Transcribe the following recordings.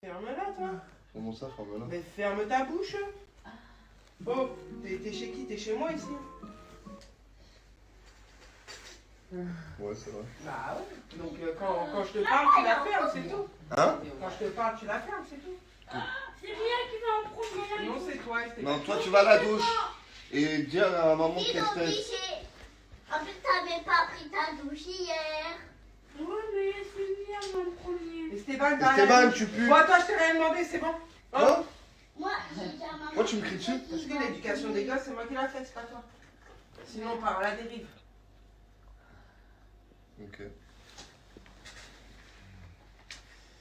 Ferme-la, toi. Comment ça, ferme-la? Mais ferme ta bouche. Oh, t'es chez qui? T'es chez moi ici? Ouais, c'est vrai. Bah ouais. Donc quand je te parle, tu la fermes, c'est tout. Hein? Quand je te parle, tu la fermes, c'est tout. C'est rien qui va en prendre. Non, c'est toi. Non, toi, tu vas à la douche et dire à maman Ils qu'est-ce ont que triché. En plus, t'avais pas pris ta douche hier. Ouais, mais c'est bien mon premier. Esteban, Esteban, tu pues. Bon, toi, je t'ai rien demandé, c'est bon. Hein? Moi, j'ai dit à maman. Pourquoi tu me cries dessus? Parce que l'éducation des gosses, c'est moi qui l'a fait, c'est pas toi. Sinon, on part à la dérive. Ok.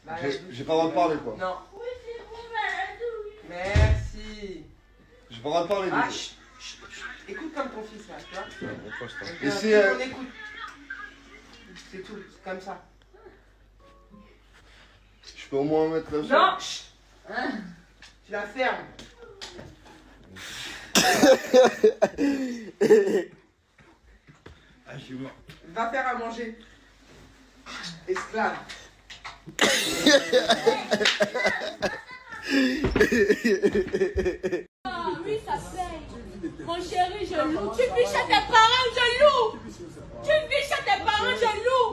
Bah, J'ai pas le droit de parler, quoi. Non. Oui, c'est bon, la douche. Merci. J'ai pas le droit de parler, Ah, du chut, chut, chut. Écoute comme ton fils, là, tu vois. Donc, Et si... on écoute. C'est tout, c'est comme ça. Je peux au moins mettre le son? Non, chut. Tu la fermes. Ah, je suis mort. Va faire à manger. Esclave. Ah oui, ça paye. Mon chéri, je loue. Tu vis chez tes parents, je loue. Tu vis chez tes parents, je loue.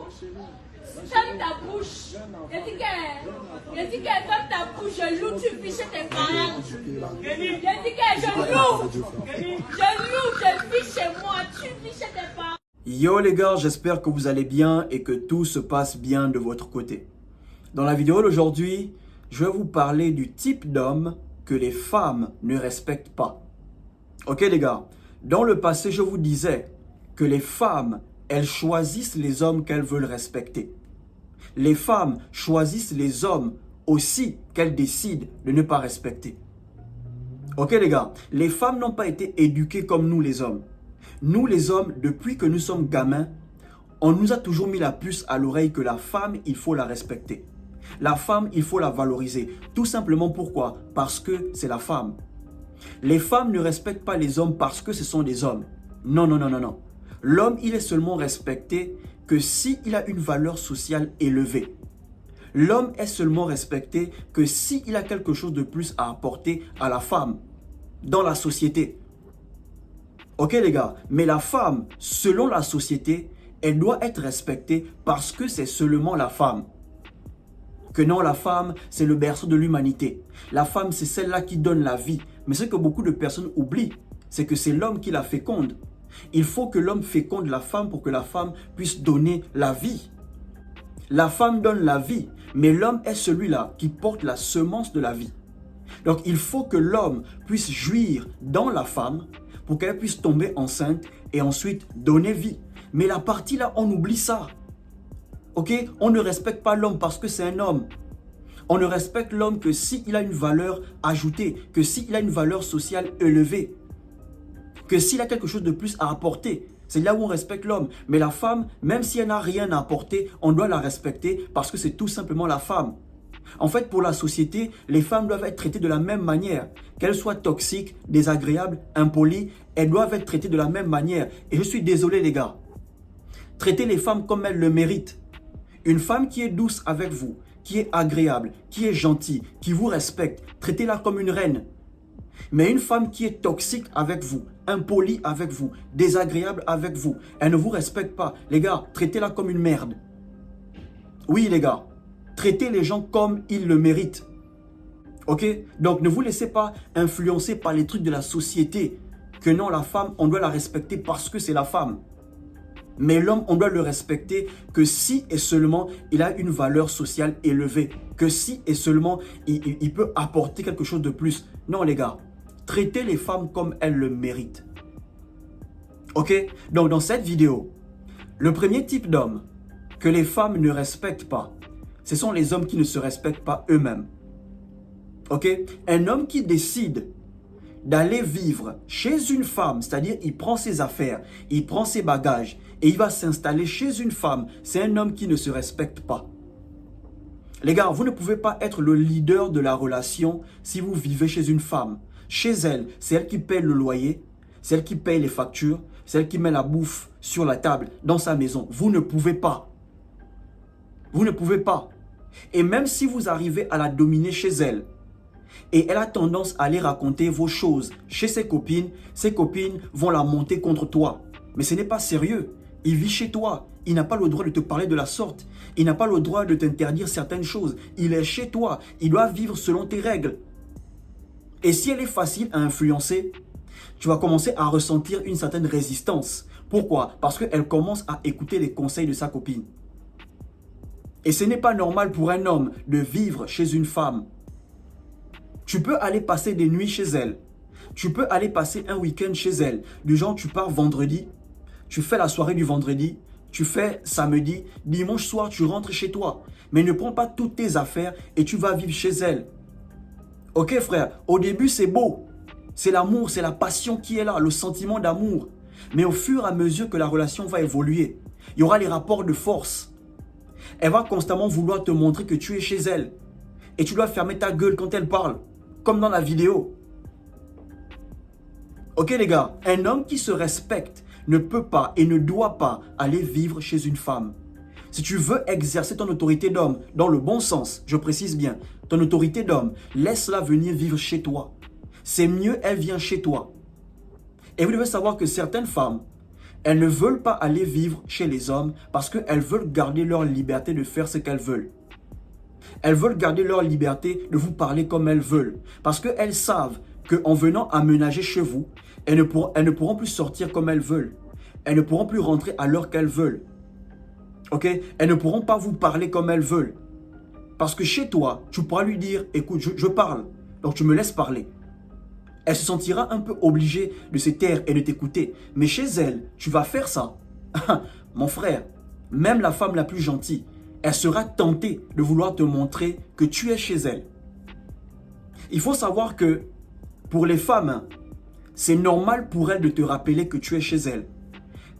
Ferme ta bouche. Je dis que ferme ta bouche, je loue. Tu vis chez tes parents. Je dis que je loue. Je vis chez moi. Tu vis chez tes parents. Yo les gars, j'espère que vous allez bien et que tout se passe bien de votre côté. Dans la vidéo d'aujourd'hui, je vais vous parler du type d'homme que les femmes ne respectent pas. Ok les gars, dans le passé, je vous disais que les femmes, elles choisissent les hommes qu'elles veulent respecter. Les femmes choisissent les hommes aussi qu'elles décident de ne pas respecter. Ok les gars, les femmes n'ont pas été éduquées comme nous les hommes. Nous les hommes, depuis que nous sommes gamins, on nous a toujours mis la puce à l'oreille que la femme, il faut la respecter. La femme, il faut la valoriser. Tout simplement pourquoi? Parce que c'est la femme. Les femmes ne respectent pas les hommes parce que ce sont des hommes. Non, non, non, non, non. L'homme, il est seulement respecté que s'il a une valeur sociale élevée. L'homme est seulement respecté que s'il a quelque chose de plus à apporter à la femme dans la société. Ok les gars, mais la femme, selon la société, elle doit être respectée parce que c'est seulement la femme. Que non, la femme, c'est le berceau de l'humanité. La femme, c'est celle-là qui donne la vie. Mais ce que beaucoup de personnes oublient, c'est que c'est l'homme qui la féconde. Il faut que l'homme féconde la femme pour que la femme puisse donner la vie. La femme donne la vie, mais l'homme est celui-là qui porte la semence de la vie. Donc il faut que l'homme puisse jouir dans la femme pour qu'elle puisse tomber enceinte et ensuite donner vie. Mais la partie là, on oublie ça. Ok? On ne respecte pas l'homme parce que c'est un homme. On ne respecte l'homme que s'il a une valeur ajoutée, que s'il a une valeur sociale élevée, que s'il a quelque chose de plus à apporter. C'est là où on respecte l'homme. Mais la femme, même si elle n'a rien à apporter, on doit la respecter parce que c'est tout simplement la femme. En fait, pour la société, les femmes doivent être traitées de la même manière. Qu'elles soient toxiques, désagréables, impolies, elles doivent être traitées de la même manière. Et je suis désolé les gars. Traitez les femmes comme elles le méritent. Une femme qui est douce avec vous, qui est agréable, qui est gentille, qui vous respecte, traitez-la comme une reine. Mais une femme qui est toxique avec vous, impolie avec vous, désagréable avec vous, elle ne vous respecte pas. Les gars, traitez-la comme une merde. Oui les gars. Traitez les gens comme ils le méritent. Ok? Donc ne vous laissez pas influencer par les trucs de la société. Que non, la femme, on doit la respecter parce que c'est la femme. Mais l'homme, on doit le respecter que si et seulement il a une valeur sociale élevée. Que si et seulement il peut apporter quelque chose de plus. Non les gars, traitez les femmes comme elles le méritent. Ok? Donc dans cette vidéo, le premier type d'homme que les femmes ne respectent pas, ce sont les hommes qui ne se respectent pas eux-mêmes. Ok? Un homme qui décide d'aller vivre chez une femme, c'est-à-dire il prend ses affaires, il prend ses bagages et il va s'installer chez une femme, c'est un homme qui ne se respecte pas. Les gars, vous ne pouvez pas être le leader de la relation si vous vivez chez une femme. Chez elle, c'est elle qui paye le loyer, c'est elle qui paye les factures, c'est elle qui met la bouffe sur la table dans sa maison. Vous ne pouvez pas. Vous ne pouvez pas. Et même si vous arrivez à la dominer chez elle, et elle a tendance à aller raconter vos choses chez ses copines vont la monter contre toi. Mais ce n'est pas sérieux. Il vit chez toi. Il n'a pas le droit de te parler de la sorte. Il n'a pas le droit de t'interdire certaines choses. Il est chez toi. Il doit vivre selon tes règles. Et si elle est facile à influencer, tu vas commencer à ressentir une certaine résistance. Pourquoi? Parce qu'elle commence à écouter les conseils de sa copine. Et ce n'est pas normal pour un homme de vivre chez une femme. Tu peux aller passer des nuits chez elle. Tu peux aller passer un week-end chez elle. Du genre, tu pars vendredi, tu fais la soirée du vendredi, tu fais samedi, dimanche soir, tu rentres chez toi. Mais ne prends pas toutes tes affaires et tu vas vivre chez elle. Ok frère, au début c'est beau. C'est l'amour, c'est la passion qui est là, le sentiment d'amour. Mais au fur et à mesure que la relation va évoluer, il y aura les rapports de force. Elle va constamment vouloir te montrer que tu es chez elle. Et tu dois fermer ta gueule quand elle parle. Comme dans la vidéo. Ok les gars, un homme qui se respecte ne peut pas et ne doit pas aller vivre chez une femme. Si tu veux exercer ton autorité d'homme dans le bon sens, je précise bien, ton autorité d'homme, laisse-la venir vivre chez toi. C'est mieux, elle vient chez toi. Et vous devez savoir que certaines femmes, elles ne veulent pas aller vivre chez les hommes parce qu'elles veulent garder leur liberté de faire ce qu'elles veulent. Elles veulent garder leur liberté de vous parler comme elles veulent. Parce qu'elles savent qu'en venant aménager chez vous, elles ne pourront plus sortir comme elles veulent. Elles ne pourront plus rentrer à l'heure qu'elles veulent. Ok? Elles ne pourront pas vous parler comme elles veulent. Parce que chez toi, tu pourras lui dire, écoute, je parle, donc tu me laisses parler. Elle se sentira un peu obligée de se taire et de t'écouter. Mais chez elle, tu vas faire ça. Mon frère, même la femme la plus gentille, elle sera tentée de vouloir te montrer que tu es chez elle. Il faut savoir que pour les femmes, c'est normal pour elles de te rappeler que tu es chez elle.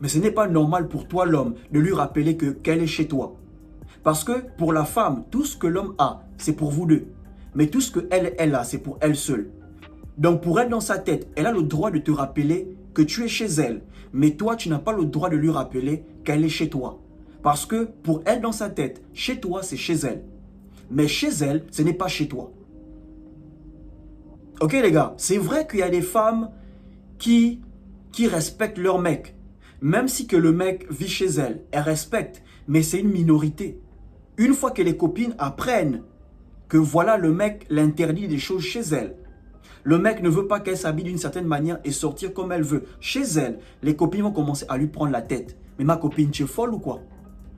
Mais ce n'est pas normal pour toi l'homme de lui rappeler qu'elle est chez toi. Parce que pour la femme, tout ce que l'homme a, c'est pour vous deux. Mais tout ce qu'elle a, c'est pour elle seule. Donc pour elle dans sa tête, elle a le droit de te rappeler que tu es chez elle. Mais toi, tu n'as pas le droit de lui rappeler qu'elle est chez toi. Parce que pour elle dans sa tête, chez toi, c'est chez elle. Mais chez elle, ce n'est pas chez toi. Ok les gars, c'est vrai qu'il y a des femmes qui respectent leur mec. Même si que le mec vit chez elle, elle respecte. Mais c'est une minorité. Une fois que les copines apprennent que voilà le mec l'interdit des choses chez elle. Le mec ne veut pas qu'elle s'habille d'une certaine manière et sortir comme elle veut. Chez elle, les copines vont commencer à lui prendre la tête. Mais ma copine, tu es folle ou quoi?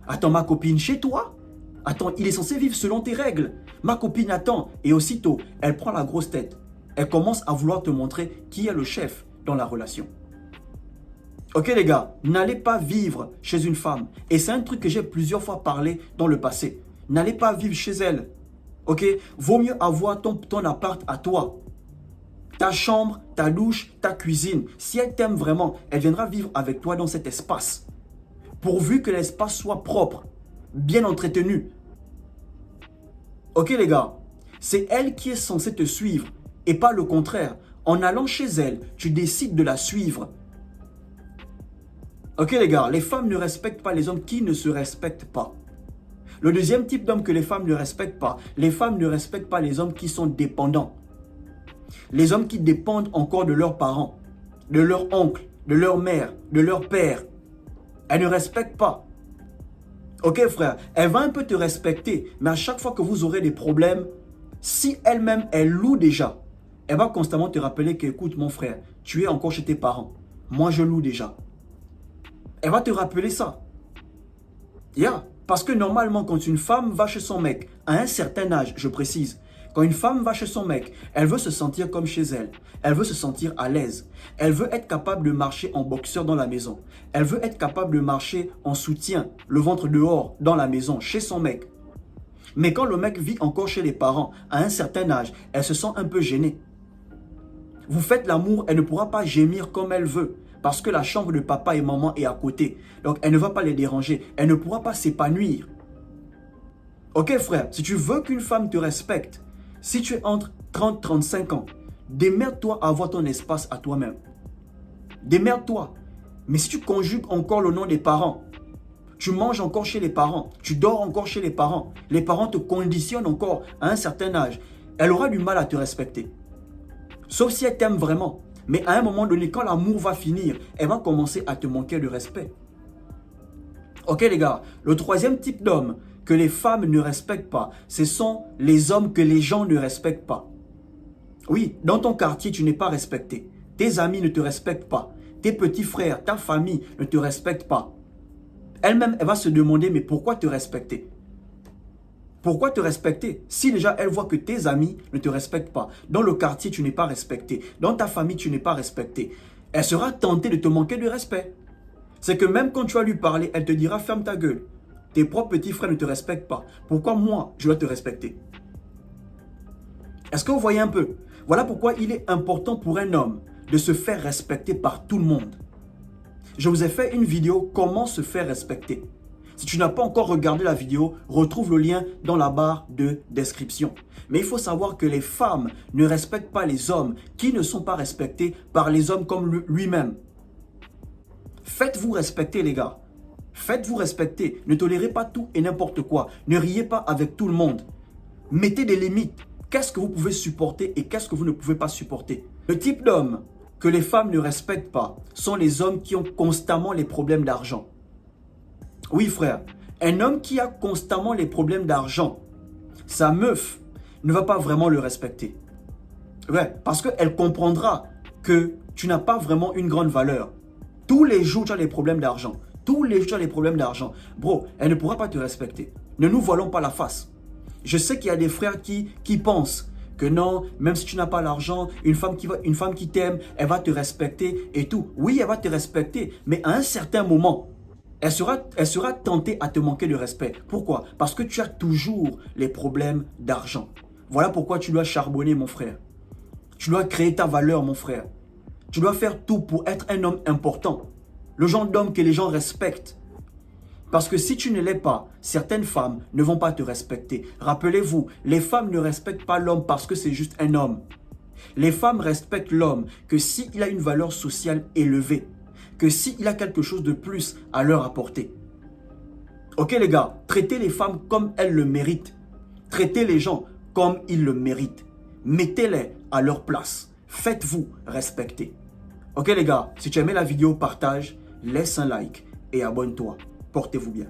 Attends, ma copine chez toi? Attends, il est censé vivre selon tes règles. Ma copine attend. Et aussitôt, elle prend la grosse tête. Elle commence à vouloir te montrer qui est le chef dans la relation. Ok les gars, n'allez pas vivre chez une femme. Et c'est un truc que j'ai plusieurs fois parlé dans le passé. N'allez pas vivre chez elle. Ok? Vaut mieux avoir ton appart à toi. Ta chambre, ta douche, ta cuisine. Si elle t'aime vraiment, elle viendra vivre avec toi dans cet espace. Pourvu que l'espace soit propre, bien entretenu. Ok les gars, c'est elle qui est censée te suivre et pas le contraire. En allant chez elle, tu décides de la suivre. Ok les gars, les femmes ne respectent pas les hommes qui ne se respectent pas. Le deuxième type d'homme que les femmes ne respectent pas, les femmes ne respectent pas les hommes qui sont dépendants. Les hommes qui dépendent encore de leurs parents, de leur oncle, de leur mère, de leur père. Elle ne respecte pas. Ok frère, elle va un peu te respecter, mais à chaque fois que vous aurez des problèmes, si elle-même, elle loue déjà, elle va constamment te rappeler que, écoute mon frère, tu es encore chez tes parents. Moi, je loue déjà. Elle va te rappeler ça. Parce que normalement, quand une femme va chez son mec, à un certain âge, je précise, quand une femme va chez son mec, elle veut se sentir comme chez elle. Elle veut se sentir à l'aise. Elle veut être capable de marcher en boxeur dans la maison. Elle veut être capable de marcher en soutien, le ventre dehors, dans la maison, chez son mec. Mais quand le mec vit encore chez les parents, à un certain âge, elle se sent un peu gênée. Vous faites l'amour, elle ne pourra pas gémir comme elle veut. Parce que la chambre de papa et maman est à côté. Donc elle ne va pas les déranger. Elle ne pourra pas s'épanouir. Ok frère, si tu veux qu'une femme te respecte, si tu es entre 30 et 35 ans, démerde-toi à avoir ton espace à toi-même. Démerde-toi. Mais si tu conjugues encore le nom des parents, Tu manges encore chez les parents. Tu dors encore chez les parents. Les parents te conditionnent encore à un certain âge. Elle aura du mal à te respecter. Sauf si elle t'aime vraiment. Mais à un moment donné, quand l'amour va finir, elle va commencer à te manquer de respect. Ok les gars, le troisième type d'homme que les femmes ne respectent pas, ce sont les hommes que les gens ne respectent pas. Oui, dans ton quartier, tu n'es pas respecté. Tes amis ne te respectent pas. Tes petits frères, ta famille ne te respectent pas. Elle-même, elle va se demander, mais pourquoi te respecter? Pourquoi te respecter? Si déjà elle voit que tes amis ne te respectent pas. Dans le quartier, tu n'es pas respecté. Dans ta famille, tu n'es pas respecté. Elle sera tentée de te manquer de respect. C'est que même quand tu vas lui parler, elle te dira, ferme ta gueule. Tes propres petits frères ne te respectent pas. Pourquoi moi, je dois te respecter? Est-ce que vous voyez un peu? Voilà pourquoi il est important pour un homme de se faire respecter par tout le monde. Je vous ai fait une vidéo comment se faire respecter. Si tu n'as pas encore regardé la vidéo, retrouve le lien dans la barre de description. Mais il faut savoir que les femmes ne respectent pas les hommes qui ne sont pas respectés par les hommes comme lui-même. Faites-vous respecter les gars. Faites-vous respecter. Ne tolérez pas tout et n'importe quoi. Ne riez pas avec tout le monde. Mettez des limites. Qu'est-ce que vous pouvez supporter et qu'est-ce que vous ne pouvez pas supporter? Le type d'homme que les femmes ne respectent pas sont les hommes qui ont constamment les problèmes d'argent. Oui frère, un homme qui a constamment les problèmes d'argent, sa meuf ne va pas vraiment le respecter. Ouais, parce qu'elle comprendra que tu n'as pas vraiment une grande valeur. Tous les jours, tu as les problèmes d'argent. Tous les jours, tu as les problèmes d'argent. Bro, elle ne pourra pas te respecter. Ne nous voilons pas la face. Je sais qu'il y a des frères qui pensent que non, même si tu n'as pas l'argent, une femme qui t'aime, elle va te respecter et tout. Oui, elle va te respecter, mais à un certain moment, elle sera tentée à te manquer de respect. Pourquoi? Parce que tu as toujours les problèmes d'argent. Voilà pourquoi tu dois charbonner, mon frère. Tu dois créer ta valeur, mon frère. Tu dois faire tout pour être un homme important. Le genre d'homme que les gens respectent. Parce que si tu ne l'es pas, certaines femmes ne vont pas te respecter. Rappelez-vous, les femmes ne respectent pas l'homme parce que c'est juste un homme. Les femmes respectent l'homme que s'il a une valeur sociale élevée, que s'il a quelque chose de plus à leur apporter. Ok les gars, traitez les femmes comme elles le méritent. Traitez les gens comme ils le méritent. Mettez-les à leur place. Faites-vous respecter. Ok les gars, si tu as aimé la vidéo, partage, laisse un like et abonne-toi. Portez-vous bien.